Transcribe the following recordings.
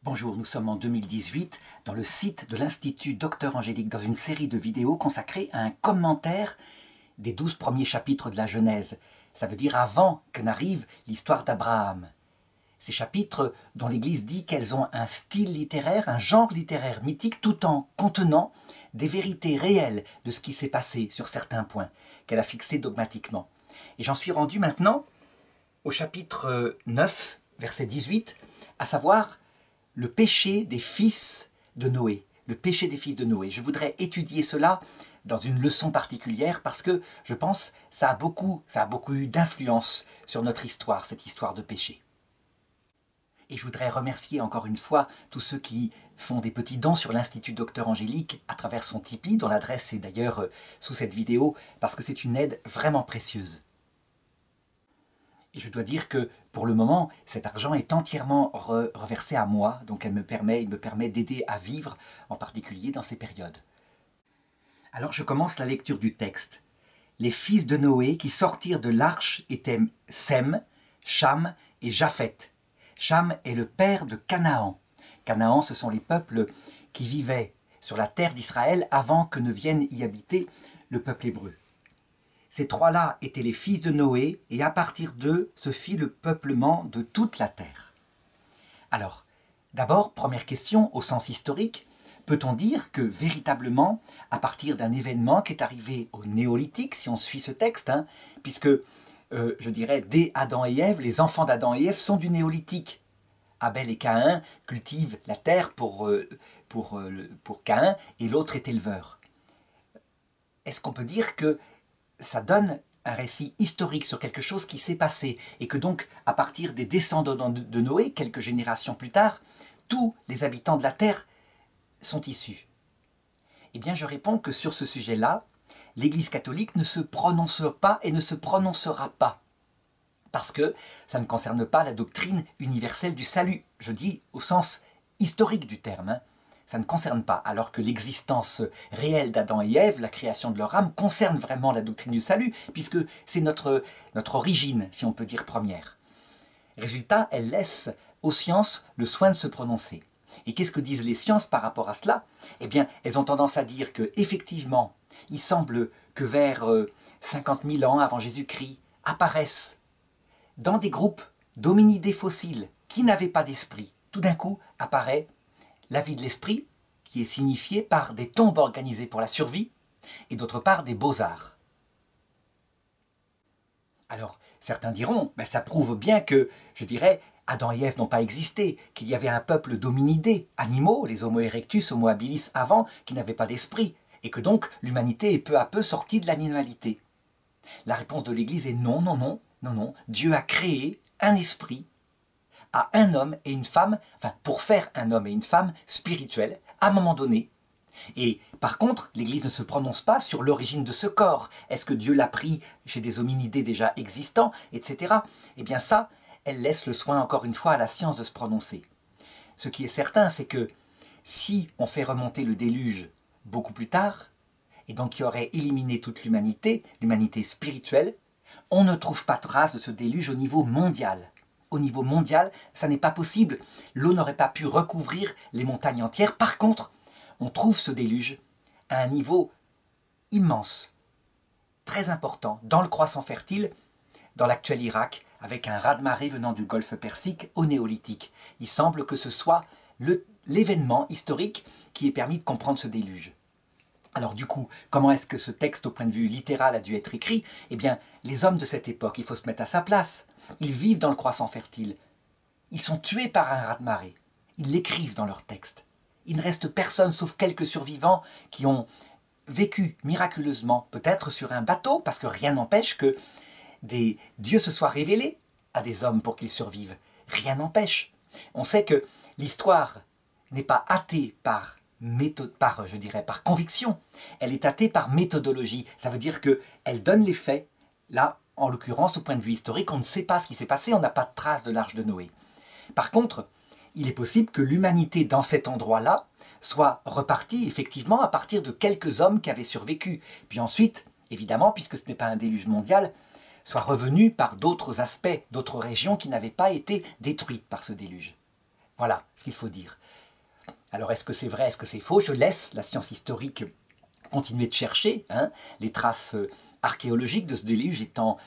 Bonjour, nous sommes en 2018 dans le site de l'Institut Docteur Angélique dans une série de vidéos consacrée à un commentaire des 12 premiers chapitres de la Genèse. Ça veut dire avant que n'arrive l'histoire d'Abraham. Ces chapitres dont l'Église dit qu'elles ont un style littéraire, un genre littéraire mythique tout en contenant des vérités réelles de ce qui s'est passé sur certains points qu'elle a fixés dogmatiquement. Et j'en suis rendu maintenant au chapitre 9, verset 18, à savoir le péché des fils de Noé. Le péché des fils de Noé. Je voudrais étudier cela dans une leçon particulière parce que je pense que ça a beaucoup eu d'influence sur notre histoire, cette histoire de péché. Et je voudrais remercier encore une fois tous ceux qui font des petits dons sur l'Institut Docteur Angélique à travers son Tipeee, dont l'adresse est d'ailleurs sous cette vidéo, parce que c'est une aide vraiment précieuse. Et je dois dire que, pour le moment, cet argent est entièrement reversé à moi, donc il me permet d'aider à vivre, en particulier dans ces périodes. Alors je commence la lecture du texte. Les fils de Noé qui sortirent de l'arche étaient Sem, Cham et Japheth. Cham est le père de Canaan. Canaan, ce sont les peuples qui vivaient sur la terre d'Israël avant que ne vienne y habiter le peuple hébreu. Ces trois-là étaient les fils de Noé, et à partir d'eux se fit le peuplement de toute la terre. Alors, d'abord, première question, au sens historique, peut-on dire que véritablement, à partir d'un événement qui est arrivé au néolithique, si on suit ce texte, puisque, je dirais, dès Adam et Ève, les enfants d'Adam et Ève sont du néolithique. Abel et Caïn cultivent la terre pour Caïn, et l'autre est éleveur. Est-ce qu'on peut dire que ça donne un récit historique sur quelque chose qui s'est passé et que donc, à partir des descendants de Noé, quelques générations plus tard, tous les habitants de la terre sont issus? Eh bien, je réponds que sur ce sujet-là, l'Église catholique ne se prononce pas et ne se prononcera pas, parce que ça ne concerne pas la doctrine universelle du salut. Je dis au sens historique du terme, ça ne concerne pas, alors que l'existence réelle d'Adam et Ève, la création de leur âme, concerne vraiment la doctrine du salut, puisque c'est notre origine, si on peut dire, première. Résultat, elle laisse aux sciences le soin de se prononcer. Et qu'est-ce que disent les sciences par rapport à cela? Eh bien, elles ont tendance à dire qu'effectivement, il semble que vers 50 000 ans avant Jésus-Christ, apparaissent dans des groupes d'hominidés fossiles qui n'avaient pas d'esprit. Tout d'un coup, apparaît la vie de l'esprit, qui est signifiée par des tombes organisées pour la survie, et d'autre part des beaux-arts. Alors, certains diront, ça prouve bien que, je dirais, Adam et Ève n'ont pas existé, qu'il y avait un peuple d'hominidés, animaux, les Homo erectus, Homo habilis avant, qui n'avaient pas d'esprit, et que donc l'humanité est peu à peu sortie de l'animalité. La réponse de l'Église est non, non, non, non, non. Dieu a créé un esprit à un homme et une femme, enfin pour faire un homme et une femme spirituels à un moment donné. Et par contre, l'Église ne se prononce pas sur l'origine de ce corps. Est-ce que Dieu l'a pris chez des hominidés déjà existants, etc. Eh bien ça, elle laisse le soin encore une fois à la science de se prononcer. Ce qui est certain, c'est que si on fait remonter le déluge beaucoup plus tard, et donc qui aurait éliminé toute l'humanité, l'humanité spirituelle, on ne trouve pas trace de ce déluge au niveau mondial. Au niveau mondial, ça n'est pas possible. L'eau n'aurait pas pu recouvrir les montagnes entières. Par contre, on trouve ce déluge à un niveau immense, très important, dans le croissant fertile, dans l'actuel Irak, avec un raz-de-marée venant du golfe Persique au néolithique. Il semble que ce soit l'événement historique qui ait permis de comprendre ce déluge. Alors du coup, comment est-ce que ce texte, au point de vue littéral, a dû être écrit? Eh bien, les hommes de cette époque, il faut se mettre à sa place. Ils vivent dans le croissant fertile. Ils sont tués par un raz-de-marée. Ils l'écrivent dans leur texte. Il ne reste personne, sauf quelques survivants qui ont vécu miraculeusement, peut-être sur un bateau, parce que rien n'empêche que Dieu se soit révélé à des hommes pour qu'ils survivent. Rien n'empêche. On sait que l'histoire n'est pas athée par conviction, elle est athée par méthodologie. Ça veut dire qu'elle donne les faits. Là, en l'occurrence, au point de vue historique, on ne sait pas ce qui s'est passé, on n'a pas de trace de l'arche de Noé. Par contre, il est possible que l'humanité dans cet endroit-là soit repartie effectivement à partir de quelques hommes qui avaient survécu. Puis ensuite, évidemment, puisque ce n'est pas un déluge mondial, soit revenue par d'autres aspects, d'autres régions qui n'avaient pas été détruites par ce déluge. Voilà ce qu'il faut dire. Alors est-ce que c'est vrai, est-ce que c'est faux? Je laisse la science historique continuer de chercher, hein, les traces archéologiques de ce déluge étant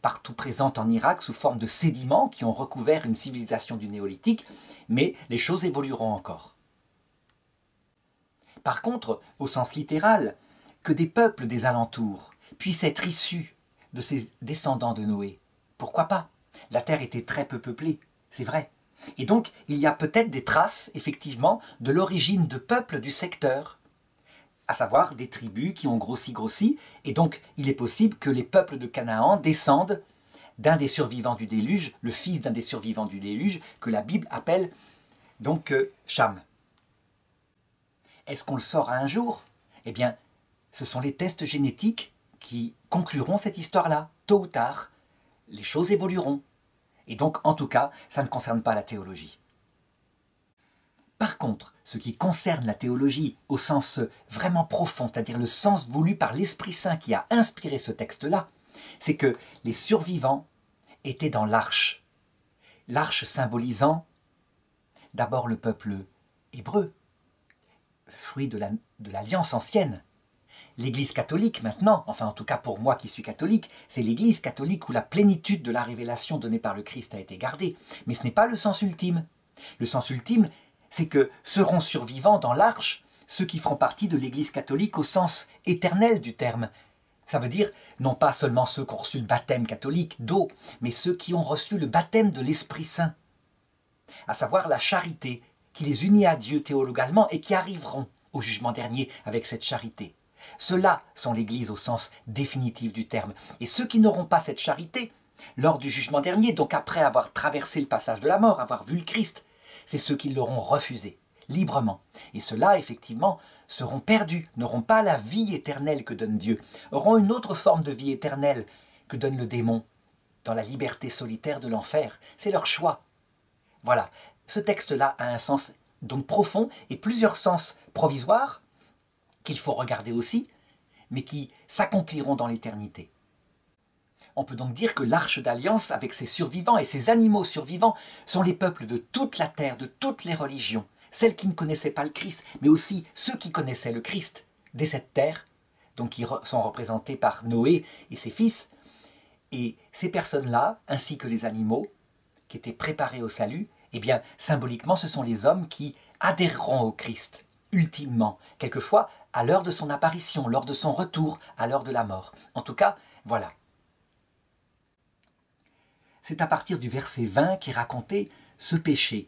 partout présentes en Irak sous forme de sédiments qui ont recouvert une civilisation du néolithique, mais les choses évolueront encore. Par contre, au sens littéral, que des peuples des alentours puissent être issus de ces descendants de Noé, pourquoi pas? La terre était très peu peuplée, c'est vrai. Et donc, il y a peut-être des traces, effectivement, de l'origine de peuples du secteur, à savoir des tribus qui ont grossi, et donc il est possible que les peuples de Canaan descendent d'un des survivants du déluge, le fils d'un des survivants du déluge, que la Bible appelle donc Cham. Est-ce qu'on le saura un jour? Eh bien, ce sont les tests génétiques qui concluront cette histoire-là. Tôt ou tard, les choses évolueront. Et donc, en tout cas, ça ne concerne pas la théologie. Par contre, ce qui concerne la théologie au sens vraiment profond, c'est-à-dire le sens voulu par l'Esprit Saint qui a inspiré ce texte-là, c'est que les survivants étaient dans l'arche. L'arche symbolisant d'abord le peuple hébreu, fruit de l'alliance ancienne. L'Église catholique maintenant, enfin en tout cas pour moi qui suis catholique, c'est l'Église catholique où la plénitude de la révélation donnée par le Christ a été gardée. Mais ce n'est pas le sens ultime. Le sens ultime, c'est que seront survivants dans l'arche ceux qui feront partie de l'Église catholique au sens éternel du terme. Ça veut dire non pas seulement ceux qui ont reçu le baptême catholique d'eau, mais ceux qui ont reçu le baptême de l'Esprit Saint, à savoir la charité qui les unit à Dieu théologalement et qui arriveront au jugement dernier avec cette charité. Ceux-là sont l'Église au sens définitif du terme. Et ceux qui n'auront pas cette charité, lors du jugement dernier, donc après avoir traversé le passage de la mort, avoir vu le Christ, c'est ceux qui l'auront refusé, librement. Et ceux-là, effectivement, seront perdus, n'auront pas la vie éternelle que donne Dieu, auront une autre forme de vie éternelle que donne le démon, dans la liberté solitaire de l'enfer. C'est leur choix. Voilà, ce texte-là a un sens donc profond et plusieurs sens provisoires, qu'il faut regarder aussi, mais qui s'accompliront dans l'éternité. On peut donc dire que l'arche d'alliance, avec ses survivants et ses animaux survivants, sont les peuples de toute la terre, de toutes les religions, celles qui ne connaissaient pas le Christ, mais aussi ceux qui connaissaient le Christ, dès cette terre, donc qui sont représentés par Noé et ses fils. Et ces personnes-là, ainsi que les animaux, qui étaient préparés au salut, eh bien, symboliquement, ce sont les hommes qui adhéreront au Christ, ultimement, quelquefois à l'heure de son apparition, lors de son retour, à l'heure de la mort. En tout cas, voilà. C'est à partir du verset 20 qu'est raconté ce péché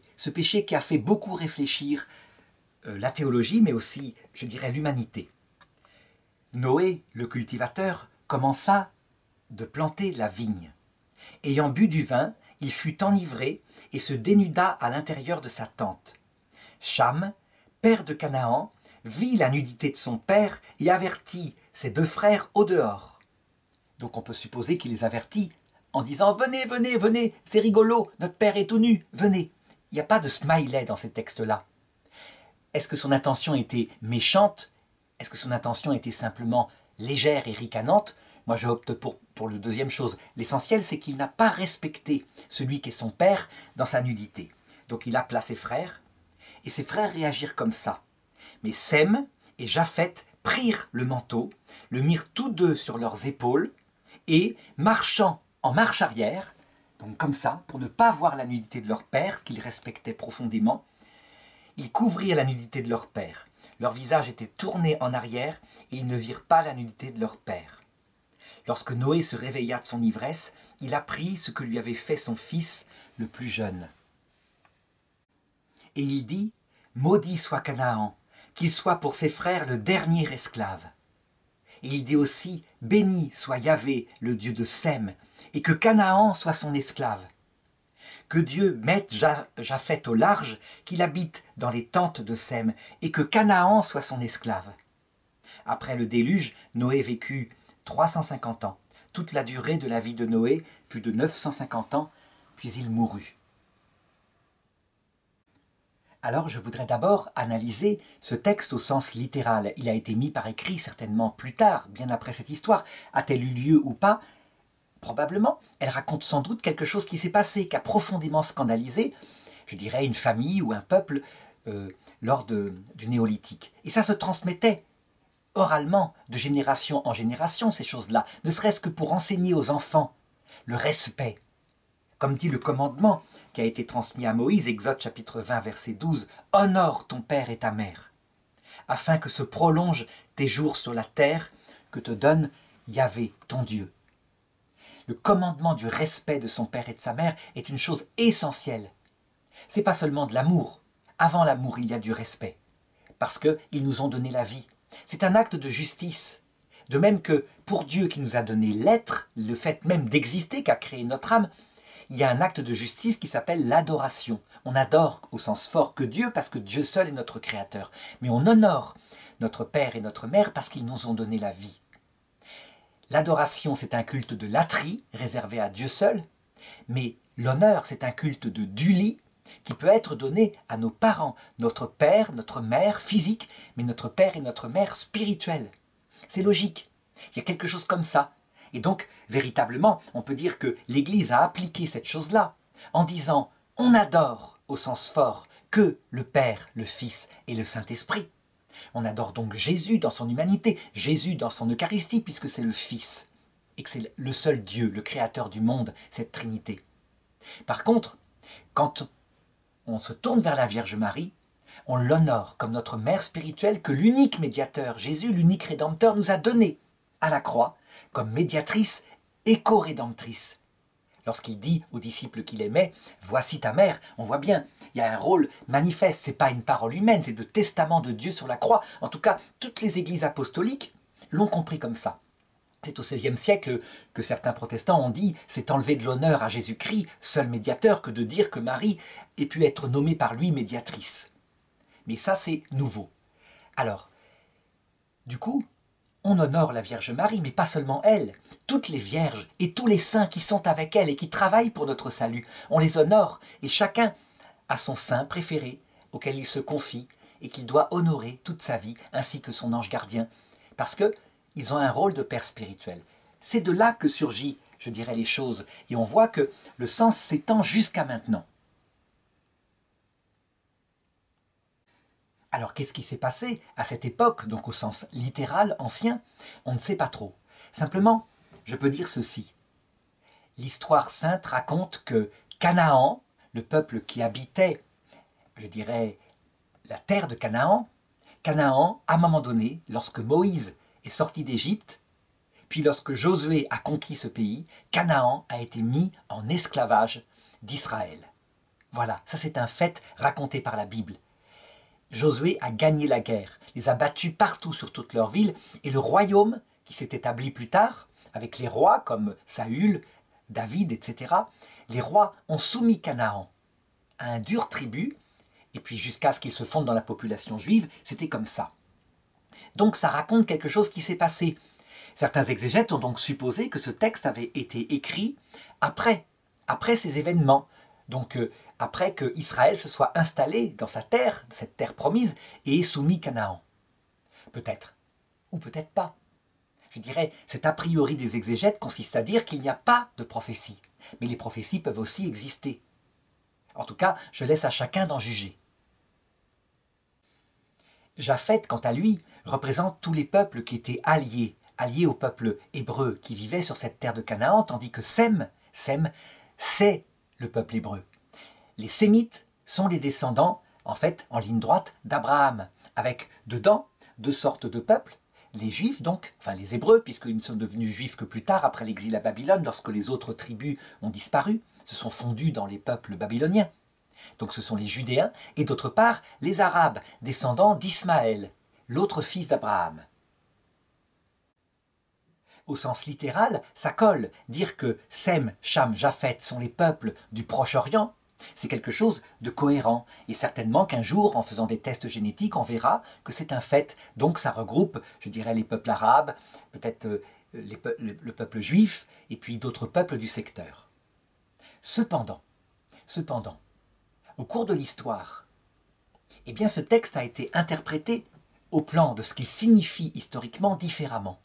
qui a fait beaucoup réfléchir la théologie, mais aussi, je dirais, l'humanité. Noé, le cultivateur, commença de planter la vigne. Ayant bu du vin, il fut enivré et se dénuda à l'intérieur de sa tente. Cham, père de Canaan, vit la nudité de son père et avertit ses deux frères au dehors. Donc on peut supposer qu'il les avertit en disant « Venez, venez, venez, c'est rigolo, notre père est tout nu, venez ». Il n'y a pas de smiley dans ces textes-là. Est-ce que son intention était méchante? Est-ce que son intention était simplement légère et ricanante? Moi, je opte pour le deuxième chose. L'essentiel, c'est qu'il n'a pas respecté celui qui est son père dans sa nudité. Donc il appela ses frères, et ses frères réagirent comme ça. Mais Sem et Japheth prirent le manteau, le mirent tous deux sur leurs épaules, et, marchant en marche arrière, donc comme ça, pour ne pas voir la nudité de leur père, qu'ils respectaient profondément, ils couvrirent la nudité de leur père. Leur visage était tourné en arrière, et ils ne virent pas la nudité de leur père. Lorsque Noé se réveilla de son ivresse, il apprit ce que lui avait fait son fils le plus jeune. Et il dit, « Maudit soit Canaan, qu'il soit pour ses frères le dernier esclave. » Et il dit aussi, « Béni soit Yahvé, le Dieu de Sem, et que Canaan soit son esclave. Que Dieu mette Japheth au large, qu'il habite dans les tentes de Sem, et que Canaan soit son esclave. » Après le déluge, Noé vécut 350 ans. Toute la durée de la vie de Noé fut de 950 ans, puis il mourut. Alors je voudrais d'abord analyser ce texte au sens littéral. Il a été mis par écrit certainement plus tard, bien après cette histoire. A-t-elle eu lieu ou pas? Probablement. Elle raconte sans doute quelque chose qui s'est passé, qui a profondément scandalisé je dirais une famille ou un peuple lors du néolithique. Et ça se transmettait oralement, de génération en génération, ces choses-là, ne serait-ce que pour enseigner aux enfants le respect. Comme dit le commandement qui a été transmis à Moïse, Exode chapitre 20, verset 12, « Honore ton père et ta mère, afin que se prolongent tes jours sur la terre que te donne Yahvé, ton Dieu. » Le commandement du respect de son père et de sa mère est une chose essentielle. Ce n'est pas seulement de l'amour. Avant l'amour, il y a du respect, parce qu'ils nous ont donné la vie. C'est un acte de justice. De même que pour Dieu qui nous a donné l'être, le fait même d'exister, qu'a créé notre âme, il y a un acte de justice qui s'appelle l'adoration. On adore au sens fort que Dieu parce que Dieu seul est notre créateur. Mais on honore notre père et notre mère parce qu'ils nous ont donné la vie. L'adoration, c'est un culte de latrie réservé à Dieu seul, mais l'honneur, c'est un culte de duli qui peut être donné à nos parents, notre père, notre mère physique, mais notre père et notre mère spirituelle. C'est logique. Il y a quelque chose comme ça. Et donc, véritablement, on peut dire que l'Église a appliqué cette chose-là en disant « on adore au sens fort que le Père, le Fils et le Saint-Esprit ». On adore donc Jésus dans son humanité, Jésus dans son Eucharistie, puisque c'est le Fils, et que c'est le seul Dieu, le Créateur du monde, cette Trinité. Par contre, quand on se tourne vers la Vierge Marie, on l'honore comme notre mère spirituelle que l'unique médiateur, Jésus, l'unique Rédempteur, nous a donné à la croix comme médiatrice et co-rédemptrice. Lorsqu'il dit aux disciples qu'il aimait, « Voici ta mère », on voit bien, il y a un rôle manifeste, ce n'est pas une parole humaine, c'est le testament de Dieu sur la croix. En tout cas, toutes les églises apostoliques l'ont compris comme ça. C'est au XVIe siècle que certains protestants ont dit « c'est enlever de l'honneur à Jésus-Christ, seul médiateur, que de dire que Marie ait pu être nommée par lui médiatrice ». Mais ça, c'est nouveau. Alors, du coup, on honore la Vierge Marie, mais pas seulement elle. Toutes les vierges et tous les saints qui sont avec elle et qui travaillent pour notre salut, on les honore. Et chacun a son saint préféré auquel il se confie et qu'il doit honorer toute sa vie, ainsi que son ange gardien, parce qu'ils ont un rôle de père spirituel. C'est de là que surgit, je dirais, les choses. Et on voit que le sens s'étend jusqu'à maintenant. Alors qu'est-ce qui s'est passé à cette époque, donc au sens littéral, ancien? On ne sait pas trop. Simplement, je peux dire ceci. L'histoire sainte raconte que Canaan, le peuple qui habitait, je dirais, la terre de Canaan, Canaan, à un moment donné, lorsque Moïse est sorti d'Égypte, puis lorsque Josué a conquis ce pays, Canaan a été mis en esclavage d'Israël. Voilà, ça c'est un fait raconté par la Bible. Josué a gagné la guerre, les a battus partout sur toute leur ville, et le royaume qui s'est établi plus tard, avec les rois comme Saül, David, etc., les rois ont soumis Canaan à un dur tribut, et puis jusqu'à ce qu'ils se fondent dans la population juive, c'était comme ça. Donc ça raconte quelque chose qui s'est passé. Certains exégètes ont donc supposé que ce texte avait été écrit après ces événements, donc après que Israël se soit installé dans sa terre, cette terre promise, et ait soumis Canaan. Peut-être, ou peut-être pas. Je dirais, cet a priori des exégètes consiste à dire qu'il n'y a pas de prophétie, mais les prophéties peuvent aussi exister. En tout cas, je laisse à chacun d'en juger. Japheth, quant à lui, représente tous les peuples qui étaient alliés au peuple hébreu qui vivait sur cette terre de Canaan, tandis que Sem, c'est le peuple hébreu. Les Sémites sont les descendants, en fait, en ligne droite, d'Abraham, avec dedans deux sortes de peuples, les Juifs donc, enfin les Hébreux, puisqu'ils ne sont devenus Juifs que plus tard, après l'exil à Babylone, lorsque les autres tribus ont disparu, se sont fondus dans les peuples babyloniens. Donc ce sont les Judéens, et d'autre part, les Arabes, descendants d'Ismaël, l'autre fils d'Abraham. Au sens littéral, ça colle. Dire que Sem, Cham, Japheth sont les peuples du Proche-Orient, c'est quelque chose de cohérent. Et certainement qu'un jour, en faisant des tests génétiques, on verra que c'est un fait. Donc ça regroupe, je dirais, les peuples arabes, peut-être le peuple juif, et puis d'autres peuples du secteur. Cependant, au cours de l'histoire, eh bien ce texte a été interprété au plan de ce qu'il signifie historiquement différemment.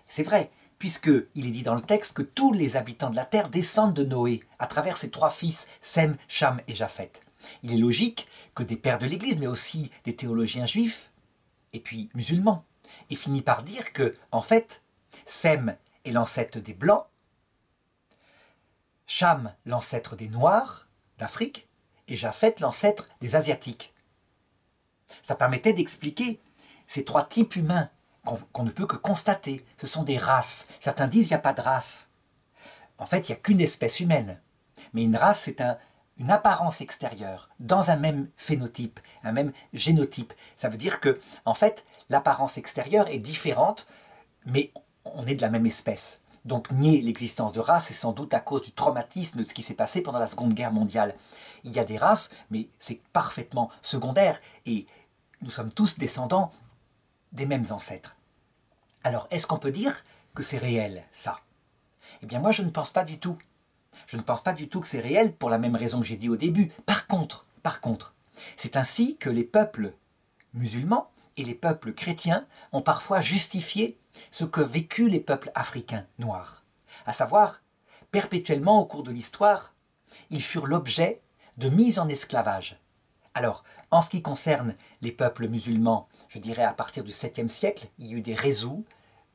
C'est vrai, puisqu'il est dit dans le texte que tous les habitants de la terre descendent de Noé, à travers ses trois fils, Sem, Cham et Japheth. Il est logique que des pères de l'Église, mais aussi des théologiens juifs, et puis musulmans, aient fini par dire que, en fait, Sem est l'ancêtre des Blancs, Cham l'ancêtre des Noirs d'Afrique, et Japhet l'ancêtre des Asiatiques. Ça permettait d'expliquer ces trois types humains qu'on ne peut que constater. Ce sont des races. Certains disent qu'il n'y a pas de race. En fait, il n'y a qu'une espèce humaine. Mais une race, c'est une apparence extérieure, dans un même phénotype, un même génotype. Ça veut dire que, en fait, l'apparence extérieure est différente, mais on est de la même espèce. Donc nier l'existence de race, c'est sans doute à cause du traumatisme de ce qui s'est passé pendant la Seconde Guerre mondiale. Il y a des races, mais c'est parfaitement secondaire, et nous sommes tous descendants des mêmes ancêtres. Alors, est-ce qu'on peut dire que c'est réel, ça? Eh bien, moi, je ne pense pas du tout. Je ne pense pas du tout que c'est réel pour la même raison que j'ai dit au début. Par contre, c'est ainsi que les peuples musulmans et les peuples chrétiens ont parfois justifié ce que vécu les peuples africains noirs. À savoir, perpétuellement au cours de l'histoire, ils furent l'objet de mise en esclavage. Alors, en ce qui concerne les peuples musulmans, je dirais à partir du 7e siècle, il y a eu des réseaux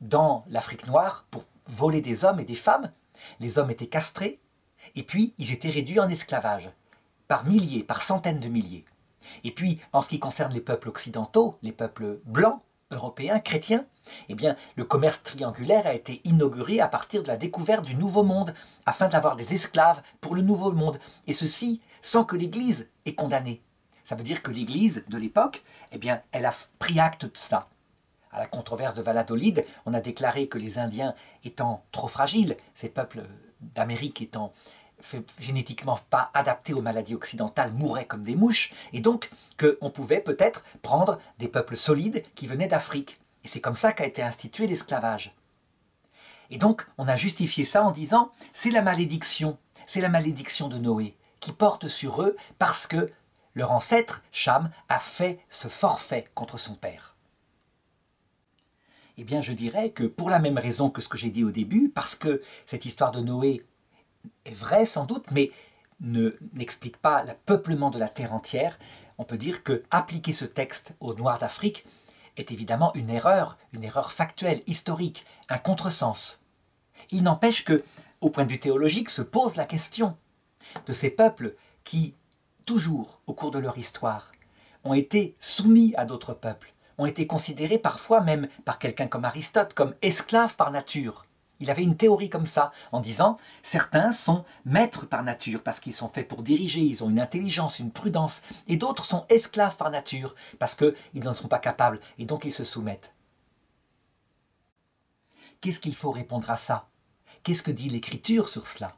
dans l'Afrique noire pour voler des hommes et des femmes. Les hommes étaient castrés et puis ils étaient réduits en esclavage, par milliers, par centaines de milliers. Et puis, en ce qui concerne les peuples occidentaux, les peuples blancs, européens, chrétiens, eh bien, le commerce triangulaire a été inauguré à partir de la découverte du Nouveau Monde, afin d'avoir des esclaves pour le Nouveau Monde, et ceci sans que l'Église ait condamné. Ça veut dire que l'Église de l'époque, eh bien, elle a pris acte de ça. À la controverse de Valladolid, on a déclaré que les Indiens étant trop fragiles, ces peuples d'Amérique étant génétiquement pas adaptés aux maladies occidentales, mouraient comme des mouches, et donc qu'on pouvait peut-être prendre des peuples solides qui venaient d'Afrique. Et c'est comme ça qu'a été institué l'esclavage. Et donc on a justifié ça en disant c'est la malédiction de Noé qui porte sur eux parce que leur ancêtre, Cham, a fait ce forfait contre son père. Eh bien je dirais que pour la même raison que ce que j'ai dit au début, parce que cette histoire de Noé est vraie sans doute, mais n'explique pas le peuplement de la terre entière, on peut dire que appliquer ce texte aux Noirs d'Afrique est évidemment une erreur factuelle, historique, un contresens. Il n'empêche que, au point de vue théologique, se pose la question de ces peuples qui, toujours au cours de leur histoire, ont été soumis à d'autres peuples, ont été considérés parfois même par quelqu'un comme Aristote comme esclaves par nature. Il avait une théorie comme ça, en disant « certains sont maîtres par nature parce qu'ils sont faits pour diriger, ils ont une intelligence, une prudence, et d'autres sont esclaves par nature parce qu'ils n'en sont pas capables et donc ils se soumettent. » Qu'est-ce qu'il faut répondre à ça? Qu'est-ce que dit l'Écriture sur cela?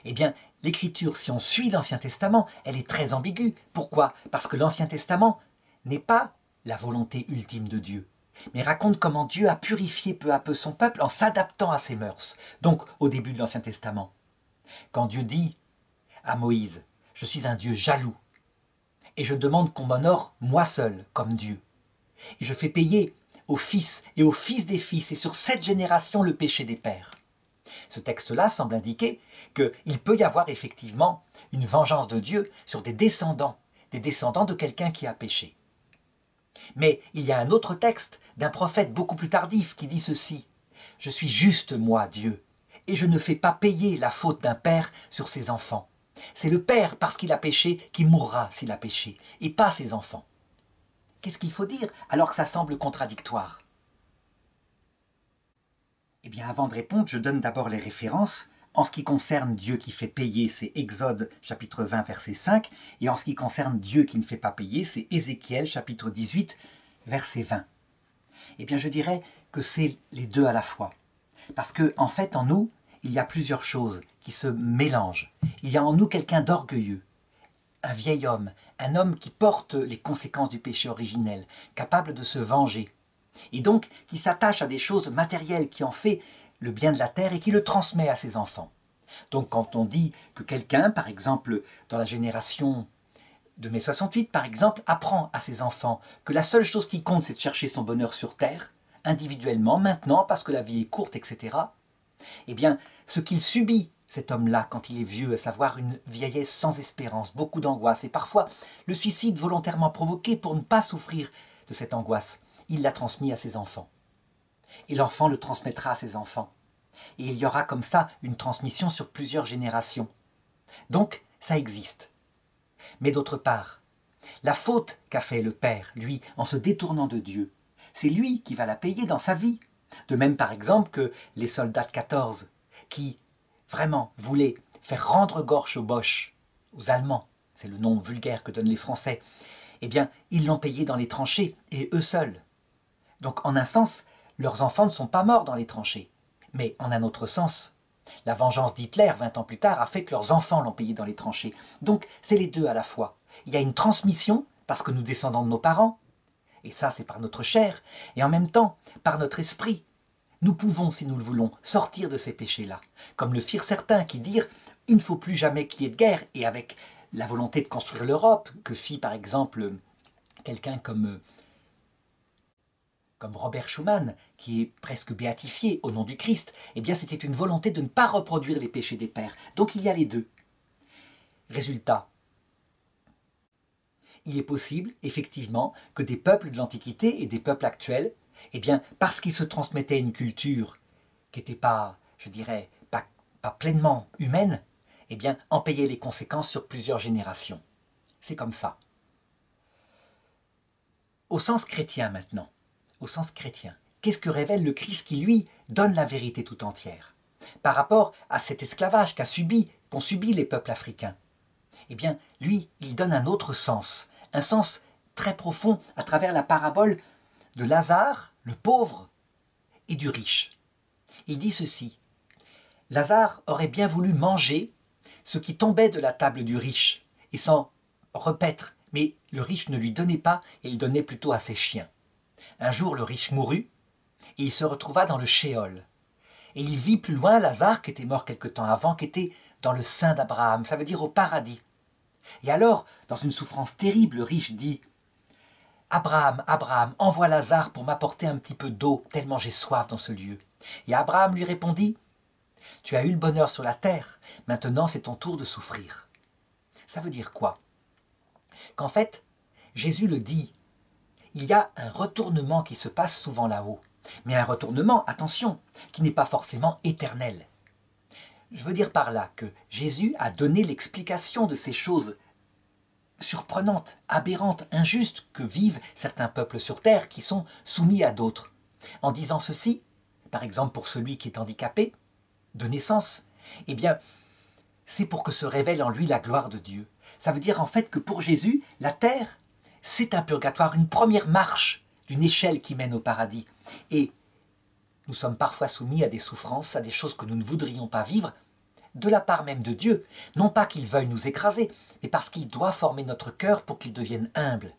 Eh bien, l'Écriture, si on suit l'Ancien Testament, elle est très ambiguë. Pourquoi? Parce que l'Ancien Testament n'est pas la volonté ultime de Dieu, mais raconte comment Dieu a purifié peu à peu son peuple en s'adaptant à ses mœurs. Donc, au début de l'Ancien Testament, quand Dieu dit à Moïse « Je suis un Dieu jaloux, et je demande qu'on m'honore moi seul comme Dieu, et je fais payer aux fils et aux fils des fils, et sur 7 générations le péché des pères. » Ce texte-là semble indiquer qu'il peut y avoir effectivement une vengeance de Dieu sur des descendants de quelqu'un qui a péché. Mais il y a un autre texte d'un prophète beaucoup plus tardif qui dit ceci « Je suis juste, moi, Dieu, et je ne fais pas payer la faute d'un père sur ses enfants. C'est le père, parce qu'il a péché, qui mourra s'il a péché, et pas ses enfants. » Qu'est-ce qu'il faut dire alors que ça semble contradictoire? Eh bien, avant de répondre, je donne d'abord les références. En ce qui concerne Dieu qui fait payer, c'est Exode chapitre 20, verset 5. Et en ce qui concerne Dieu qui ne fait pas payer, c'est Ézéchiel chapitre 18, verset 20. Eh bien, je dirais que c'est les deux à la fois. Parce qu'en fait, en nous, il y a plusieurs choses qui se mélangent. Il y a en nous quelqu'un d'orgueilleux, un vieil homme, un homme qui porte les conséquences du péché originel, capable de se venger. Et donc, qui s'attache à des choses matérielles, qui en fait le bien de la terre et qui le transmet à ses enfants. Donc quand on dit que quelqu'un, par exemple, dans la génération de mai 68, par exemple, apprend à ses enfants que la seule chose qui compte, c'est de chercher son bonheur sur terre, individuellement, maintenant, parce que la vie est courte, etc., eh bien, ce qu'il subit cet homme-là, quand il est vieux, à savoir une vieillesse sans espérance, beaucoup d'angoisse, et parfois le suicide volontairement provoqué pour ne pas souffrir de cette angoisse, il l'a transmis à ses enfants. Et l'enfant le transmettra à ses enfants. Et il y aura comme ça une transmission sur plusieurs générations. Donc, ça existe. Mais d'autre part, la faute qu'a fait le père, lui, en se détournant de Dieu, c'est lui qui va la payer dans sa vie. De même, par exemple, que les soldats de 14, qui vraiment voulaient faire rendre gorge aux Boches, aux Allemands, c'est le nom vulgaire que donnent les Français, eh bien, ils l'ont payé dans les tranchées, et eux seuls. Donc, en un sens, leurs enfants ne sont pas morts dans les tranchées. Mais en un autre sens, la vengeance d'Hitler, 20 ans plus tard, a fait que leurs enfants l'ont payé dans les tranchées. Donc, c'est les deux à la fois. Il y a une transmission, parce que nous descendons de nos parents, et ça, c'est par notre chair, et en même temps, par notre esprit. Nous pouvons, si nous le voulons, sortir de ces péchés-là, comme le firent certains qui dirent « il ne faut plus jamais qu'il y ait de guerre », et avec la volonté de construire l'Europe, que fit par exemple quelqu'un comme Robert Schuman, qui est presque béatifié au nom du Christ, eh bien c'était une volonté de ne pas reproduire les péchés des pères. Donc il y a les deux. Résultat, il est possible, effectivement, que des peuples de l'Antiquité et des peuples actuels, eh bien, parce qu'ils se transmettaient une culture qui n'était pas, je dirais, pas pleinement humaine, eh bien, en payaient les conséquences sur plusieurs générations. C'est comme ça. Au sens chrétien maintenant, au sens chrétien, qu'est-ce que révèle le Christ qui, lui, donne la vérité tout entière par rapport à cet esclavage qu'ont subi les peuples africains? Eh bien, lui, il donne un autre sens, un sens très profond à travers la parabole de Lazare, le pauvre, et du riche. Il dit ceci: Lazare aurait bien voulu manger ce qui tombait de la table du riche, et s'en repaître, mais le riche ne lui donnait pas, et il donnait plutôt à ses chiens. Un jour, le riche mourut, et il se retrouva dans le Shéol. Et il vit plus loin Lazare, qui était mort quelque temps avant, qui était dans le sein d'Abraham, ça veut dire au paradis. Et alors, dans une souffrance terrible, le riche dit « Abraham, Abraham, envoie Lazare pour m'apporter un petit peu d'eau, tellement j'ai soif dans ce lieu. » Et Abraham lui répondit « Tu as eu le bonheur sur la terre, maintenant c'est ton tour de souffrir. » Ça veut dire quoi? Qu'en fait, Jésus le dit, il y a un retournement qui se passe souvent là-haut. Mais un retournement, attention, qui n'est pas forcément éternel. Je veux dire par là que Jésus a donné l'explication de ces choses surprenantes, aberrantes, injustes que vivent certains peuples sur terre qui sont soumis à d'autres. En disant ceci, par exemple pour celui qui est handicapé, de naissance, eh bien, c'est pour que se révèle en lui la gloire de Dieu. Ça veut dire en fait que pour Jésus, la terre, c'est un purgatoire, une première marche d'une échelle qui mène au paradis. Et nous sommes parfois soumis à des souffrances, à des choses que nous ne voudrions pas vivre, de la part même de Dieu. Non pas qu'il veuille nous écraser, mais parce qu'il doit former notre cœur pour qu'il devienne humble,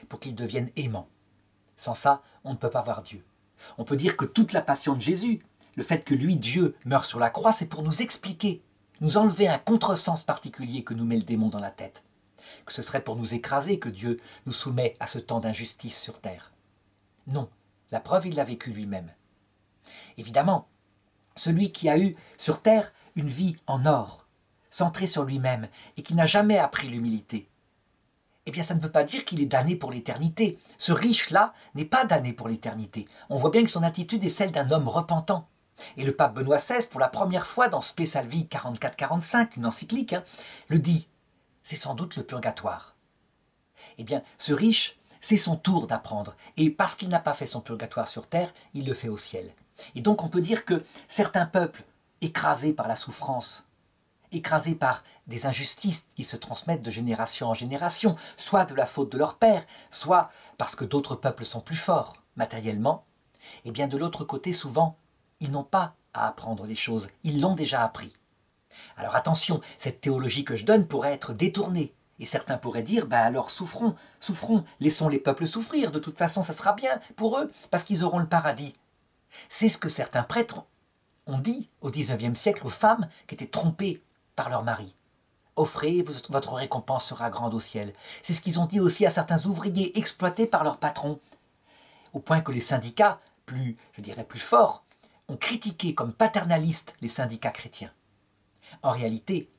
pour qu'il devienne aimant. Sans ça, on ne peut pas voir Dieu. On peut dire que toute la passion de Jésus, le fait que lui, Dieu, meurt sur la croix, c'est pour nous expliquer, nous enlever un contresens particulier que nous met le démon dans la tête. Que ce serait pour nous écraser que Dieu nous soumet à ce temps d'injustice sur terre. Non, la preuve, il l'a vécu lui-même. Évidemment, celui qui a eu sur terre une vie en or, centrée sur lui-même, et qui n'a jamais appris l'humilité, eh bien ça ne veut pas dire qu'il est damné pour l'éternité. Ce riche-là n'est pas damné pour l'éternité. On voit bien que son attitude est celle d'un homme repentant. Et le pape Benoît XVI, pour la première fois dans Spe Salvi 44-45, une encyclique, le dit. C'est sans doute le purgatoire. Eh bien, ce riche, c'est son tour d'apprendre. Et parce qu'il n'a pas fait son purgatoire sur terre, il le fait au ciel. Et donc on peut dire que certains peuples, écrasés par la souffrance, écrasés par des injustices qui se transmettent de génération en génération, soit de la faute de leur père, soit parce que d'autres peuples sont plus forts matériellement, eh bien de l'autre côté, souvent, ils n'ont pas à apprendre les choses, ils l'ont déjà appris. Alors attention, cette théologie que je donne pourrait être détournée. Et certains pourraient dire, ben alors souffrons, souffrons, laissons les peuples souffrir, de toute façon ça sera bien pour eux, parce qu'ils auront le paradis. C'est ce que certains prêtres ont dit au XIXe siècle aux femmes qui étaient trompées par leur mari. Offrez, votre récompense sera grande au ciel. C'est ce qu'ils ont dit aussi à certains ouvriers exploités par leur patron. Au point que les syndicats, plus forts, ont critiqué comme paternalistes les syndicats chrétiens. En réalité,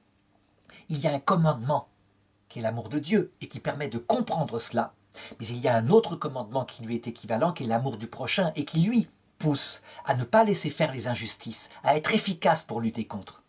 il y a un commandement qui est l'amour de Dieu et qui permet de comprendre cela, mais il y a un autre commandement qui lui est équivalent, qui est l'amour du prochain et qui lui pousse à ne pas laisser faire les injustices, à être efficace pour lutter contre.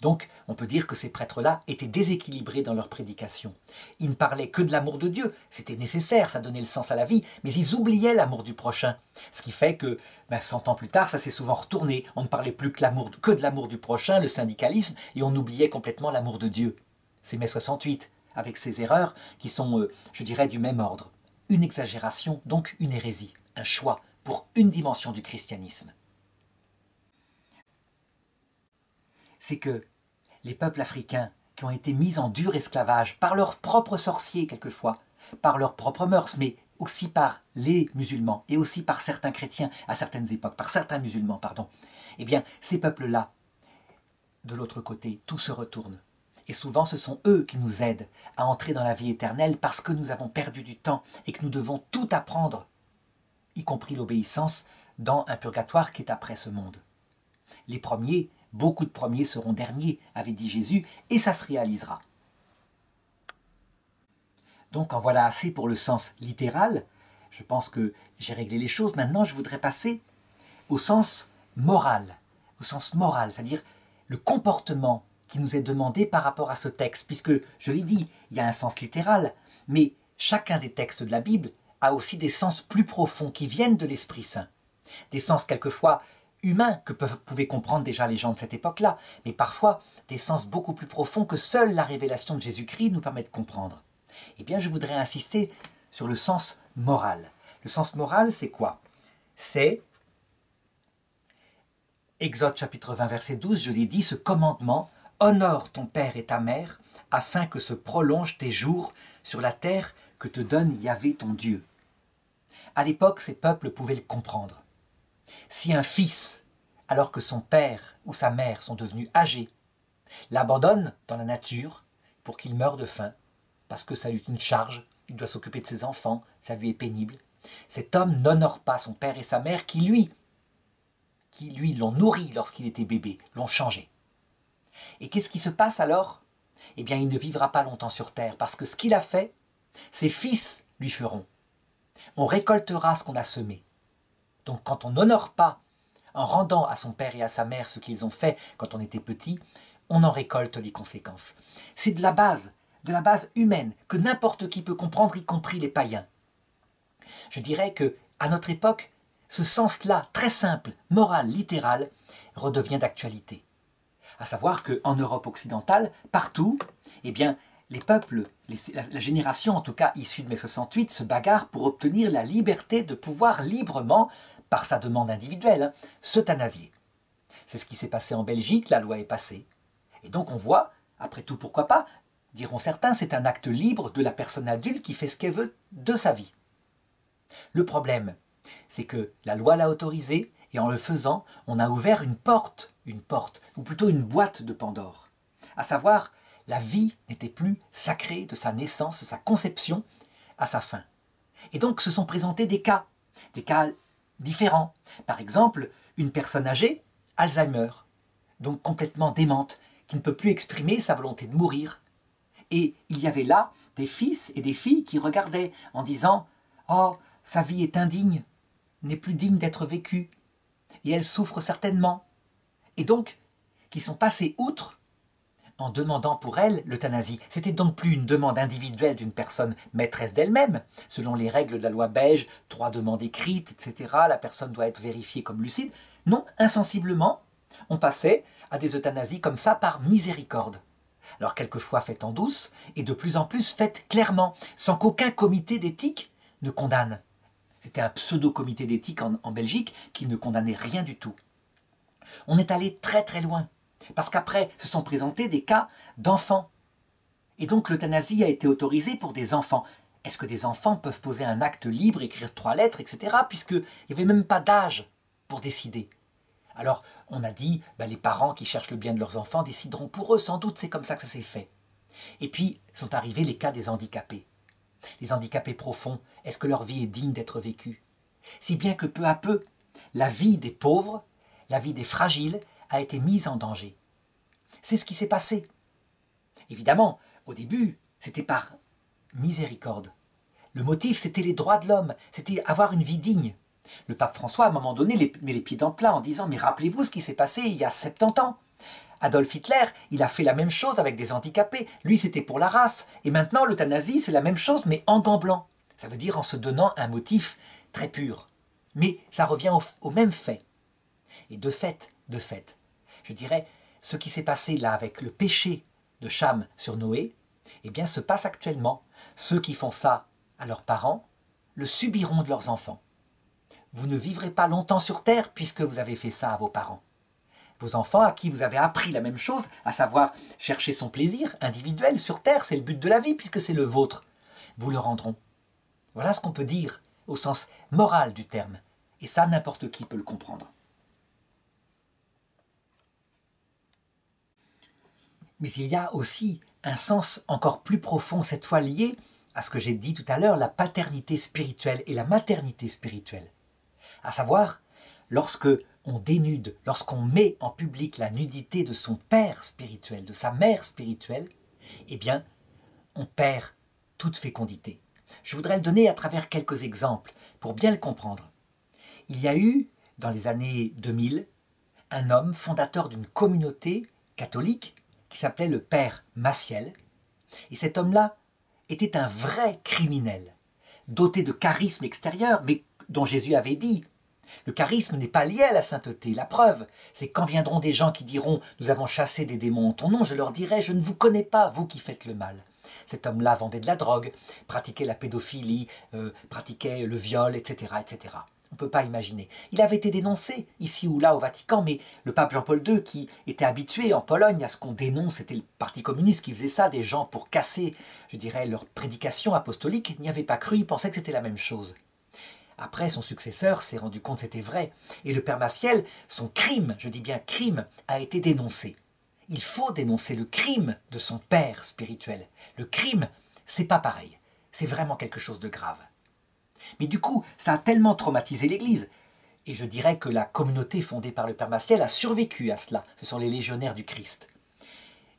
Donc, on peut dire que ces prêtres-là étaient déséquilibrés dans leur prédication. Ils ne parlaient que de l'amour de Dieu, c'était nécessaire, ça donnait le sens à la vie, mais ils oubliaient l'amour du prochain. Ce qui fait que, 100 ans plus tard, ça s'est souvent retourné. On ne parlait plus que de l'amour du prochain, le syndicalisme, et on oubliait complètement l'amour de Dieu. C'est mai 68, avec ces erreurs qui sont, je dirais, du même ordre. Une exagération, donc une hérésie, un choix pour une dimension du christianisme. C'est que les peuples africains qui ont été mis en dur esclavage par leurs propres sorciers quelquefois, par leurs propres mœurs, mais aussi par les musulmans et aussi par certains chrétiens à certaines époques, par certains musulmans, pardon, eh bien ces peuples-là, de l'autre côté, tout se retourne. Et souvent ce sont eux qui nous aident à entrer dans la vie éternelle parce que nous avons perdu du temps et que nous devons tout apprendre, y compris l'obéissance, dans un purgatoire qui est après ce monde. Les premiers, beaucoup de premiers seront derniers, avait dit Jésus, et ça se réalisera. Donc en voilà assez pour le sens littéral. Je pense que j'ai réglé les choses. Maintenant, je voudrais passer au sens moral, c'est-à-dire le comportement qui nous est demandé par rapport à ce texte, puisque, je l'ai dit, il y a un sens littéral, mais chacun des textes de la Bible a aussi des sens plus profonds qui viennent de l'Esprit Saint, des sens quelquefois humains que pouvaient comprendre déjà les gens de cette époque-là, mais parfois des sens beaucoup plus profonds que seule la révélation de Jésus-Christ nous permet de comprendre. Eh bien, je voudrais insister sur le sens moral. Le sens moral, c'est quoi? C'est, Exode chapitre 20, verset 12, je l'ai dit, ce commandement, « Honore ton père et ta mère, afin que se prolongent tes jours sur la terre que te donne Yahvé ton Dieu. » À l'époque, ces peuples pouvaient le comprendre. Si un fils, alors que son père ou sa mère sont devenus âgés, l'abandonne dans la nature pour qu'il meure de faim, parce que ça lui est une charge, il doit s'occuper de ses enfants, ça lui est pénible, cet homme n'honore pas son père et sa mère qui lui l'ont nourri lorsqu'il était bébé, l'ont changé. Et qu'est-ce qui se passe alors? Eh bien, il ne vivra pas longtemps sur terre, parce que ce qu'il a fait, ses fils lui feront. On récoltera ce qu'on a semé. Donc quand on n'honore pas, en rendant à son père et à sa mère ce qu'ils ont fait quand on était petit, on en récolte les conséquences. C'est de la base humaine, que n'importe qui peut comprendre, y compris les païens. Je dirais que, à notre époque, ce sens-là, très simple, moral, littéral, redevient d'actualité. À savoir qu'en Europe occidentale, partout, eh bien, les peuples, la génération en tout cas issue de mai 68, se bagarre pour obtenir la liberté de pouvoir librement, par sa demande individuelle, s'euthanasier. C'est ce qui s'est passé en Belgique, la loi est passée. Et donc on voit, après tout pourquoi pas, diront certains, c'est un acte libre de la personne adulte qui fait ce qu'elle veut de sa vie. Le problème, c'est que la loi l'a autorisé et en le faisant, on a ouvert une porte, ou plutôt une boîte de Pandore. À savoir, la vie n'était plus sacrée de sa naissance, de sa conception, à sa fin. Et donc se sont présentés des cas différents. Par exemple, une personne âgée, Alzheimer, donc complètement démente, qui ne peut plus exprimer sa volonté de mourir. Et il y avait là des fils et des filles qui regardaient en disant « Oh, sa vie est indigne, n'est plus digne d'être vécue, et elle souffre certainement. » Et donc, qui sont passés outre en demandant pour elle l'euthanasie. C'était donc plus une demande individuelle d'une personne maîtresse d'elle-même. Selon les règles de la loi belge, 3 demandes écrites, etc., la personne doit être vérifiée comme lucide. Non, insensiblement, on passait à des euthanasies comme ça par miséricorde. Alors quelquefois faites en douce, et de plus en plus faites clairement, sans qu'aucun comité d'éthique ne condamne. C'était un pseudo-comité d'éthique en Belgique qui ne condamnait rien du tout. On est allé très très loin, parce qu'après se sont présentés des cas d'enfants. Et donc l'euthanasie a été autorisée pour des enfants. Est-ce que des enfants peuvent poser un acte libre, écrire 3 lettres, etc. Puisqu'il n'y avait même pas d'âge pour décider. Alors on a dit, les parents qui cherchent le bien de leurs enfants décideront pour eux, sans doute c'est comme ça que ça s'est fait. Et puis sont arrivés les cas des handicapés. Les handicapés profonds, est-ce que leur vie est digne d'être vécue? Si bien que peu à peu, la vie des pauvres, la vie des fragiles a été mise en danger. C'est ce qui s'est passé. Évidemment, au début, c'était par miséricorde. Le motif, c'était les droits de l'homme, c'était avoir une vie digne. Le pape François, à un moment donné, met les pieds dans le plat en disant « Mais rappelez-vous ce qui s'est passé il y a 70 ans. Adolf Hitler, il a fait la même chose avec des handicapés. Lui, c'était pour la race. Et maintenant, l'euthanasie, c'est la même chose, mais en gants blancs. Ça veut dire en se donnant un motif très pur. Mais ça revient au même fait. Et de fait, je dirais, ce qui s'est passé là avec le péché de Cham sur Noé, eh bien, se passe actuellement. Ceux qui font ça à leurs parents le subiront de leurs enfants. Vous ne vivrez pas longtemps sur terre puisque vous avez fait ça à vos parents. Vos enfants à qui vous avez appris la même chose, à savoir chercher son plaisir individuel sur terre, c'est le but de la vie puisque c'est le vôtre, vous le rendront. Voilà ce qu'on peut dire au sens moral du terme. Et ça, n'importe qui peut le comprendre. Mais il y a aussi un sens encore plus profond, cette fois lié à ce que j'ai dit tout à l'heure, la paternité spirituelle et la maternité spirituelle. À savoir, lorsque on dénude, lorsqu'on met en public la nudité de son père spirituel, de sa mère spirituelle, eh bien, on perd toute fécondité. Je voudrais le donner à travers quelques exemples pour bien le comprendre. Il y a eu, dans les années 2000, un homme fondateur d'une communauté catholique qui s'appelait le père Maciel. Et cet homme-là était un vrai criminel, doté de charisme extérieur, mais dont Jésus avait dit « Le charisme n'est pas lié à la sainteté. La preuve, c'est quand viendront des gens qui diront « Nous avons chassé des démons en ton nom », je leur dirai « Je ne vous connais pas, vous qui faites le mal ». Cet homme-là vendait de la drogue, pratiquait la pédophilie, pratiquait le viol, etc., etc. On ne peut pas imaginer. Il avait été dénoncé ici ou là au Vatican, mais le pape Jean-Paul II, qui était habitué en Pologne à ce qu'on dénonce, c'était le Parti communiste qui faisait ça, des gens pour casser, je dirais, leur prédication apostolique, n'y avait pas cru, il pensait que c'était la même chose. Après, son successeur s'est rendu compte que c'était vrai. Et le père Maciel, son crime, je dis bien crime, a été dénoncé. Il faut dénoncer le crime de son père spirituel. Le crime, c'est pas pareil. C'est vraiment quelque chose de grave. Mais du coup, ça a tellement traumatisé l'Église. Et je dirais que la communauté fondée par le père Maciel a survécu à cela. Ce sont les légionnaires du Christ.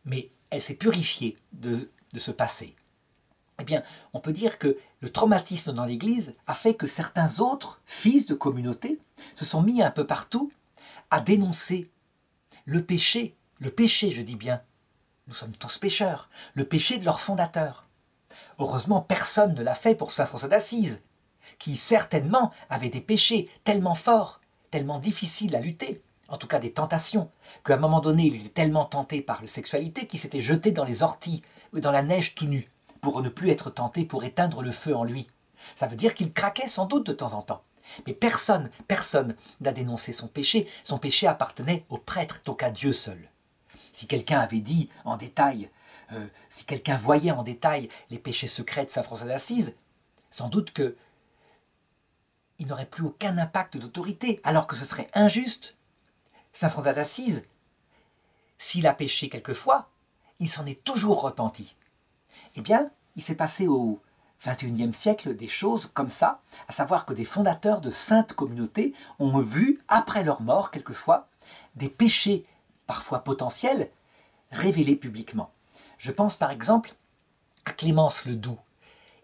Mais elle s'est purifiée de ce passé. Eh bien, on peut dire que le traumatisme dans l'Église a fait que certains autres fils de communauté se sont mis un peu partout à dénoncer le péché, je dis bien, nous sommes tous pécheurs, le péché de leur fondateur. Heureusement, personne ne l'a fait pour saint François d'Assise, qui certainement avait des péchés tellement forts, tellement difficiles à lutter, en tout cas des tentations, qu'à un moment donné, il était tellement tenté par la sexualité qu'il s'était jeté dans les orties ou dans la neige tout nu, pour ne plus être tenté, pour éteindre le feu en lui. Ça veut dire qu'il craquait sans doute de temps en temps. Mais personne n'a dénoncé son péché. Son péché appartenait au prêtre, donc à Dieu seul. Si quelqu'un avait dit en détail, si quelqu'un voyait en détail les péchés secrets de saint François d'Assise, sans doute qu'il n'aurait plus aucun impact d'autorité, alors que ce serait injuste. Saint François d'Assise, s'il a péché quelquefois, il s'en est toujours repenti. Eh bien, il s'est passé au XXIe siècle des choses comme ça, à savoir que des fondateurs de saintes communautés ont vu, après leur mort quelquefois, des péchés, parfois potentiels, révélés publiquement. Je pense par exemple à Clémence Ledoux,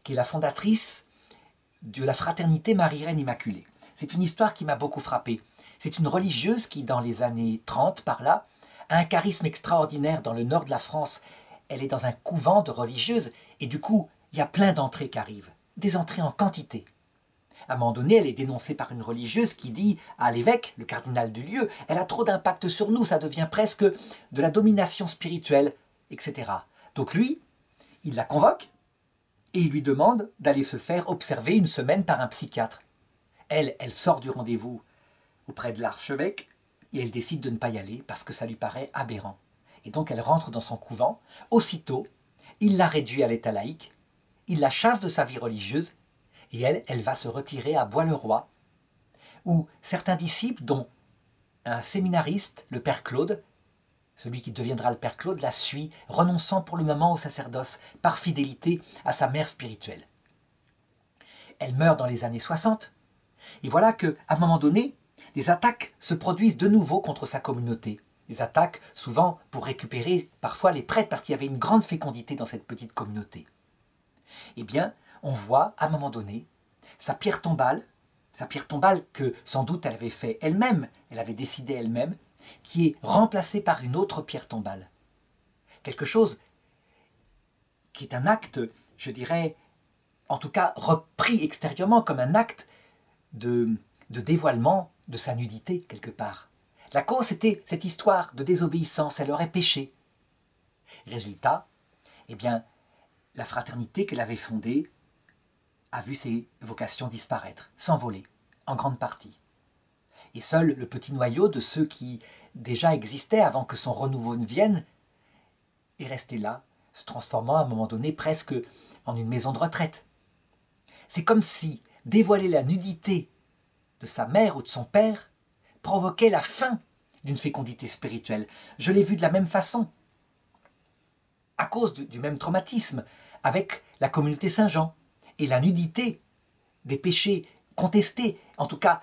qui est la fondatrice de la fraternité Marie-Reine Immaculée. C'est une histoire qui m'a beaucoup frappé. C'est une religieuse qui, dans les années 30, par là, a un charisme extraordinaire dans le nord de la France. Elle est dans un couvent de religieuses et du coup, il y a plein d'entrées qui arrivent, des entrées en quantité. À un moment donné, elle est dénoncée par une religieuse qui dit à l'évêque, le cardinal du lieu, « Elle a trop d'impact sur nous, ça devient presque de la domination spirituelle, etc. » Donc lui, il la convoque et il lui demande d'aller se faire observer une semaine par un psychiatre. Elle sort du rendez-vous auprès de l'archevêque et elle décide de ne pas y aller parce que ça lui paraît aberrant. Et donc elle rentre dans son couvent. Aussitôt, il la réduit à l'état laïque, il la chasse de sa vie religieuse, et elle va se retirer à Bois-le-Roi, où certains disciples, dont un séminariste, le père Claude, celui qui deviendra le père Claude, la suit, renonçant pour le moment au sacerdoce, par fidélité à sa mère spirituelle. Elle meurt dans les années 60, et voilà qu'à un moment donné, des attaques se produisent de nouveau contre sa communauté. des attaques souvent pour récupérer parfois les prêtres, parce qu'il y avait une grande fécondité dans cette petite communauté. Eh bien, on voit à un moment donné sa pierre tombale que sans doute elle avait fait elle-même, elle avait décidé elle-même, qui est remplacée par une autre pierre tombale. Quelque chose qui est un acte, je dirais, en tout cas repris extérieurement comme un acte de dévoilement de sa nudité, quelque part. La cause, c'était cette histoire de désobéissance, elle aurait péché. Résultat, eh bien, la fraternité qu'elle avait fondée a vu ses vocations disparaître, s'envoler, en grande partie. Et seul le petit noyau de ceux qui déjà existaient avant que son renouveau ne vienne est resté là, se transformant à un moment donné presque en une maison de retraite. C'est comme si dévoiler la nudité de sa mère ou de son père provoquait la fin d'une fécondité spirituelle. Je l'ai vu de la même façon, à cause du même traumatisme, avec la communauté Saint-Jean. Et la nudité des péchés contestés, en tout cas,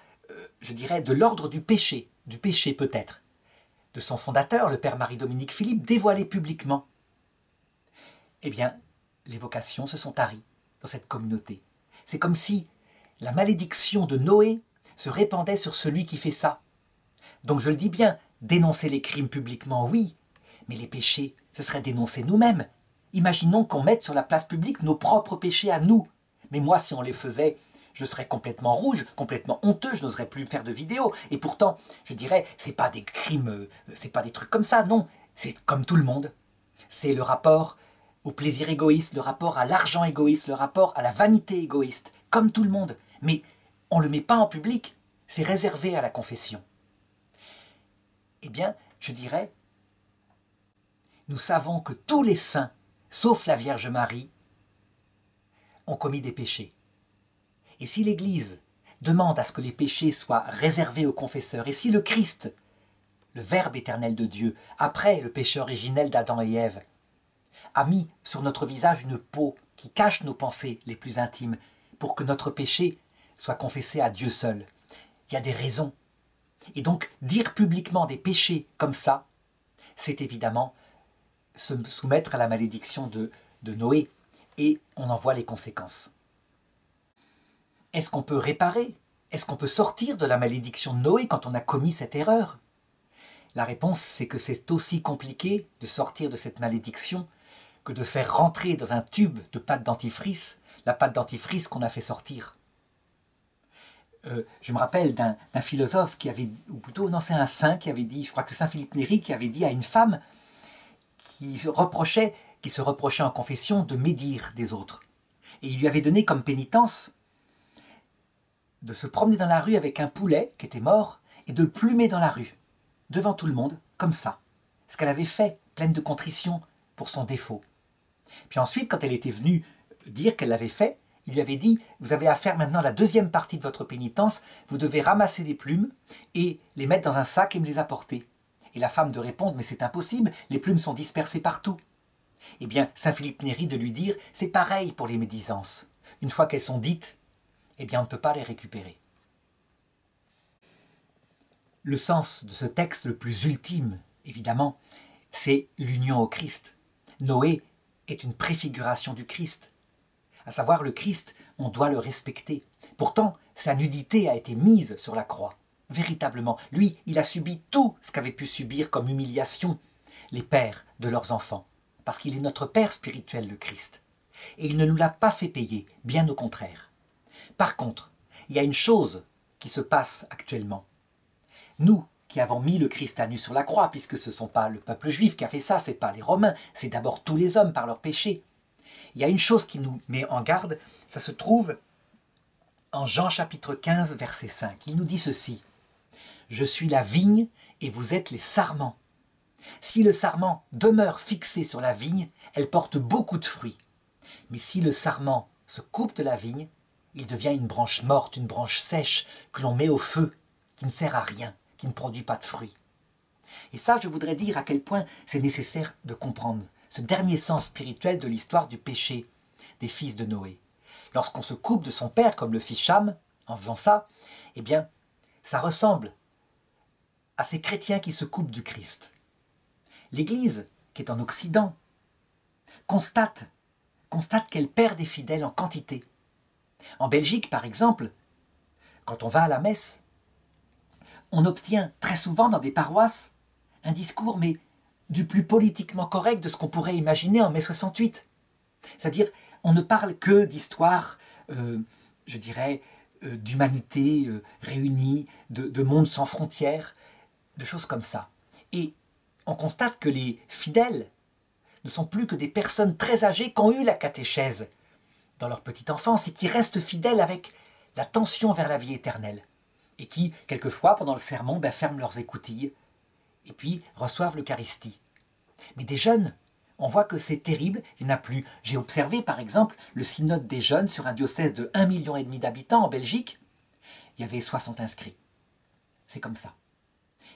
je dirais, de l'ordre du péché peut-être, de son fondateur, le père Marie-Dominique Philippe, dévoilé publiquement. Eh bien, les vocations se sont taries dans cette communauté. C'est comme si la malédiction de Noé se répandait sur celui qui fait ça. Donc je le dis bien, dénoncer les crimes publiquement, oui, mais les péchés, ce serait dénoncer nous-mêmes. Imaginons qu'on mette sur la place publique nos propres péchés à nous. Mais moi, si on les faisait, je serais complètement rouge, complètement honteux, je n'oserais plus faire de vidéos. Et pourtant, je dirais, c'est pas des crimes, c'est pas des trucs comme ça, non. C'est comme tout le monde. C'est le rapport au plaisir égoïste, le rapport à l'argent égoïste, le rapport à la vanité égoïste, comme tout le monde. Mais on ne le met pas en public, c'est réservé à la confession. Eh bien, je dirais, nous savons que tous les saints, sauf la Vierge Marie, ont commis des péchés. Et si l'Église demande à ce que les péchés soient réservés aux confesseurs, et si le Christ, le Verbe éternel de Dieu, après le péché originel d'Adam et Ève, a mis sur notre visage une peau qui cache nos pensées les plus intimes pour que notre péché soit confessé à Dieu seul, il y a des raisons. Et donc, dire publiquement des péchés comme ça, c'est évidemment se soumettre à la malédiction de Noé, et on en voit les conséquences. Est-ce qu'on peut réparer? Est-ce qu'on peut sortir de la malédiction de Noé quand on a commis cette erreur? La réponse, c'est que c'est aussi compliqué de sortir de cette malédiction que de faire rentrer dans un tube de pâte dentifrice la pâte dentifrice qu'on a fait sortir. Je me rappelle d'un philosophe qui avait, ou plutôt, non, c'est un saint qui avait dit, je crois que c'est Saint Philippe Néri qui avait dit à une femme qui se reprochait en confession de médire des autres. Et il lui avait donné comme pénitence de se promener dans la rue avec un poulet qui était mort et de le plumer dans la rue, devant tout le monde, comme ça. Ce qu'elle avait fait, pleine de contrition pour son défaut. Puis ensuite, quand elle était venue dire qu'elle l'avait fait, il lui avait dit « Vous avez à faire maintenant la deuxième partie de votre pénitence, vous devez ramasser des plumes et les mettre dans un sac et me les apporter. » Et la femme de répondre « Mais c'est impossible, les plumes sont dispersées partout. » Eh bien, Saint Philippe Néri de lui dire « C'est pareil pour les médisances. Une fois qu'elles sont dites, eh bien on ne peut pas les récupérer. » Le sens de ce texte le plus ultime, évidemment, c'est l'union au Christ. Noé est une préfiguration du Christ. À savoir, le Christ, on doit le respecter. Pourtant, sa nudité a été mise sur la croix. Véritablement, lui, il a subi tout ce qu'avaient pu subir comme humiliation les pères de leurs enfants. Parce qu'il est notre Père spirituel, le Christ. Et il ne nous l'a pas fait payer, bien au contraire. Par contre, il y a une chose qui se passe actuellement. Nous, qui avons mis le Christ à nu sur la croix, puisque ce ne sont pas le peuple juif qui a fait ça, ce n'est pas les Romains, c'est d'abord tous les hommes par leurs péchés. Il y a une chose qui nous met en garde, ça se trouve en Jean chapitre 15, verset 5. Il nous dit ceci: « Je suis la vigne et vous êtes les sarments. Si le sarment demeure fixé sur la vigne, elle porte beaucoup de fruits. Mais si le sarment se coupe de la vigne, il devient une branche morte, une branche sèche que l'on met au feu, qui ne sert à rien, qui ne produit pas de fruits. » Et ça, je voudrais dire à quel point c'est nécessaire de comprendre ce dernier sens spirituel de l'histoire du péché des fils de Noé. Lorsqu'on se coupe de son père, comme le fit Cham, en faisant ça, eh bien, ça ressemble à ces chrétiens qui se coupent du Christ. l'Église, qui est en Occident, constate qu'elle perd des fidèles en quantité. En Belgique, par exemple, quand on va à la messe, on obtient très souvent dans des paroisses un discours, mais du plus politiquement correct de ce qu'on pourrait imaginer en mai 68. C'est-à-dire, on ne parle que d'histoire, je dirais, d'humanité réunie, de monde sans frontières, de choses comme ça. Et on constate que les fidèles ne sont plus que des personnes très âgées qui ont eu la catéchèse dans leur petite enfance et qui restent fidèles avec la tension vers la vie éternelle. Et qui, quelquefois, pendant le sermon, ferment leurs écoutilles et puis reçoivent l'Eucharistie. Mais des jeunes, on voit que c'est terrible, il n'y en a plus. J'ai observé, par exemple, le synode des jeunes sur un diocèse de 1,5 million d'habitants en Belgique. Il y avait 60 inscrits. C'est comme ça.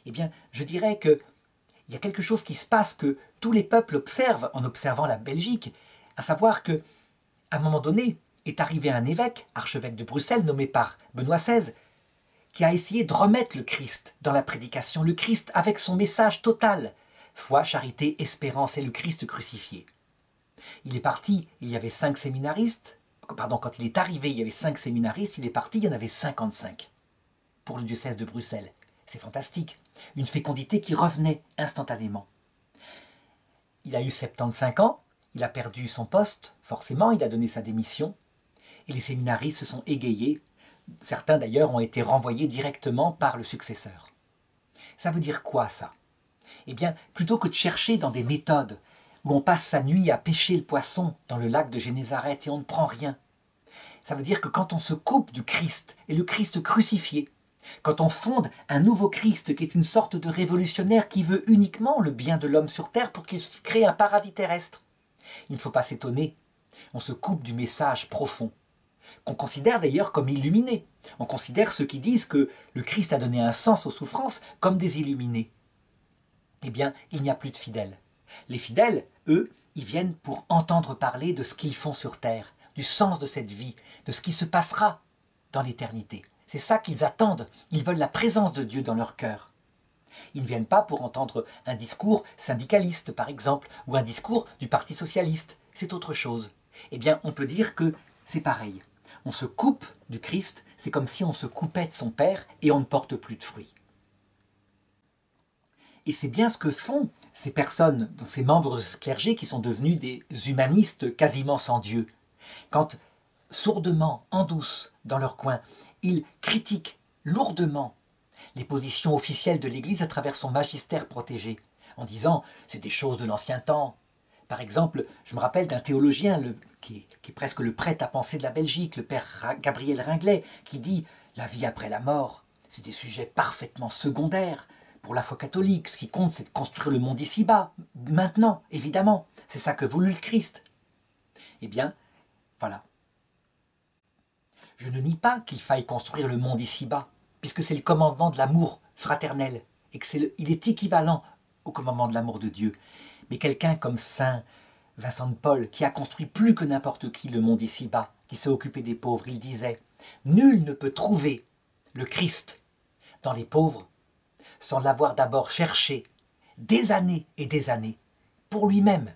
Eh bien, je dirais qu'il y a quelque chose qui se passe que tous les peuples observent en observant la Belgique, à savoir que, à un moment donné, est arrivé un évêque, archevêque de Bruxelles, nommé par Benoît XVI, qui a essayé de remettre le Christ dans la prédication, le Christ avec son message total, foi, charité, espérance et le Christ crucifié. Il est parti, il y avait 5 séminaristes, quand il est arrivé, il y avait 5 séminaristes, il est parti, il y en avait 55 pour le diocèse de Bruxelles. C'est fantastique, une fécondité qui revenait instantanément. Il a eu 75 ans, il a perdu son poste, forcément, il a donné sa démission, et les séminaristes se sont égayés. Certains d'ailleurs ont été renvoyés directement par le successeur. Ça veut dire quoi ça? Eh bien, plutôt que de chercher dans des méthodes où on passe sa nuit à pêcher le poisson dans le lac de Génézareth et on ne prend rien, ça veut dire que quand on se coupe du Christ et le Christ crucifié, quand on fonde un nouveau Christ qui est une sorte de révolutionnaire qui veut uniquement le bien de l'homme sur terre pour qu'il crée un paradis terrestre, il ne faut pas s'étonner, on se coupe du message profond, qu'on considère d'ailleurs comme illuminé. On considère ceux qui disent que le Christ a donné un sens aux souffrances comme des illuminés. Eh bien, il n'y a plus de fidèles. Les fidèles, eux, ils viennent pour entendre parler de ce qu'ils font sur terre, du sens de cette vie, de ce qui se passera dans l'éternité. C'est ça qu'ils attendent. Ils veulent la présence de Dieu dans leur cœur. Ils ne viennent pas pour entendre un discours syndicaliste, par exemple, ou un discours du Parti socialiste. C'est autre chose. Eh bien, on peut dire que c'est pareil. On se coupe du Christ, c'est comme si on se coupait de son Père et on ne porte plus de fruits. Et c'est bien ce que font ces personnes, ces membres de ce clergé qui sont devenus des humanistes quasiment sans Dieu. Quand, sourdement, en douce, dans leur coin, ils critiquent lourdement les positions officielles de l'Église à travers son magistère protégé, en disant « c'est des choses de l'ancien temps ». Par exemple, je me rappelle d'un théologien qui est presque le prêtre à penser de la Belgique, le père Gabriel Ringlet, qui dit « la vie après la mort, c'est des sujets parfaitement secondaires pour la foi catholique. Ce qui compte, c'est de construire le monde ici-bas, maintenant, évidemment. C'est ça que voulut le Christ. » Eh bien, voilà. Je ne nie pas qu'il faille construire le monde ici-bas, puisque c'est le commandement de l'amour fraternel, et qu'il est équivalent au commandement de l'amour de Dieu. Mais quelqu'un comme saint Vincent de Paul, qui a construit plus que n'importe qui le monde ici-bas, qui s'est occupé des pauvres, il disait « Nul ne peut trouver le Christ dans les pauvres sans l'avoir d'abord cherché des années et des années pour lui-même.